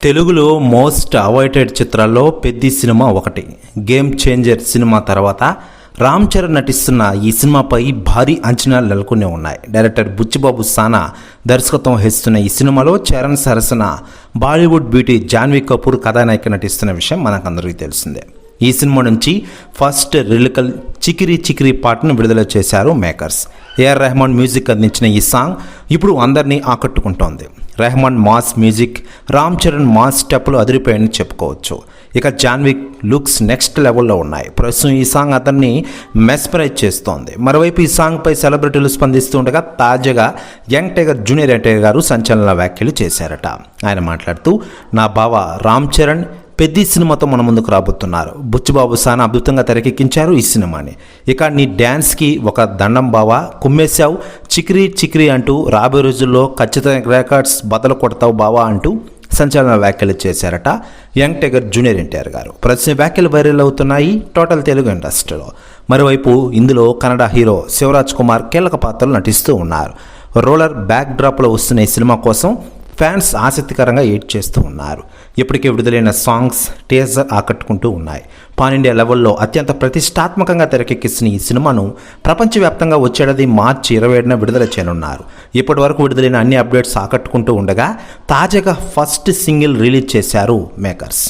తెలుగులో most awaited చిత్రాల్లో Peddi cinema ఒకటి. గేమ్ చేంజర్ సినిమా తర్వాత రామ్ చరణ్ నటిస్తున్న ఈ సినిమాపై భారీ అంచనాలు నెలకొనే ఉన్నాయి. డైరెక్టర్ బుచ్చిబాబు సానా దర్శకత్వం వహిస్తున్న ఈ సినిమాలో చరణ్ సరసన బాలీవుడ్ బ్యూటీ జాన్వీ కపూర్ కథానాయిక నటిస్తున్న విషయం మనకందరికీ తెలిసిందే. ఈ సినిమా నుంచి ఫస్ట్ లిరికల్ చికిరి చికిరి పాటను విడుదల చేశారు మేకర్స్. ఏఆర్ రెహమాన్ మ్యూజిక్ అందించిన ఈ సాంగ్ ఇప్పుడు అందరినీ ఆకట్టుకుంటోంది. Rahman mass music, Ram Charan mass స్టెప్పులు అదిరిపోయాయని చెప్పుకోవచ్చు. ఇక జాన్వీ లుక్స్ నెక్స్ట్ లెవెల్లో ఉన్నాయి. ప్రస్తుతం ఈ సాంగ్ అతన్ని మెస్పరైజ్ చేస్తోంది. మరోవైపు ఈ సాంగ్పై సెలబ్రిటీలు స్పందిస్తూ ఉండగా తాజాగా యంగ్ టైగర్ జూనియర్ ఎన్టీఆర్ గారు సంచలన వ్యాఖ్యలు చేశారట. ఆయన మాట్లాడుతూ, నా బావ రామ్ చరణ్ పెద్ది సినిమాతో మన ముందుకు రాబోతున్నారు. బుచ్చిబాబు సానా అద్భుతంగా తెరకెక్కించారు ఈ సినిమాని. ఇక నీ డ్యాన్స్కి ఒక దండం బావా, కుమ్మేశావు చిక్రీ చిక్రీ అంటూ రాబోయే రోజుల్లో ఖచ్చితంగా రికార్డ్స్ బదలు కొడతావు బావా అంటూ సంచలన వ్యాఖ్యలు చేశారట యంగ్ టైగర్ జూనియర్ ఎన్టీఆర్ గారు. ప్రతి వ్యాఖ్యలు వైరల్ అవుతున్నాయి టోటల్ తెలుగు ఇండస్ట్రీలో. మరోవైపు ఇందులో కన్నడ హీరో శివరాజ్ కుమార్ కీలక పాత్రలు నటిస్తూ ఉన్నారు. రోలర్ బ్యాక్ డ్రాప్లో వస్తున్న ఈ సినిమా కోసం ఫ్యాన్స్ ఆసక్తికరంగా ఎయిట్ చేస్తూ ఉన్నారు. ఇప్పటికే విడుదలైన సాంగ్స్, టీజర్ ఆకట్టుకుంటూ ఉన్నాయి. పాన్ ఇండియా లెవెల్లో అత్యంత ప్రతిష్టాత్మకంగా తెరకెక్కిస్తున్న ఈ సినిమాను ప్రపంచవ్యాప్తంగా వచ్చేది మార్చి 27న విడుదల చేయనున్నారు. ఇప్పటి వరకు విడుదలైన అన్ని అప్డేట్స్ ఆకట్టుకుంటూ ఉండగా తాజాగా ఫస్ట్ సింగిల్ రిలీజ్ చేశారు మేకర్స్.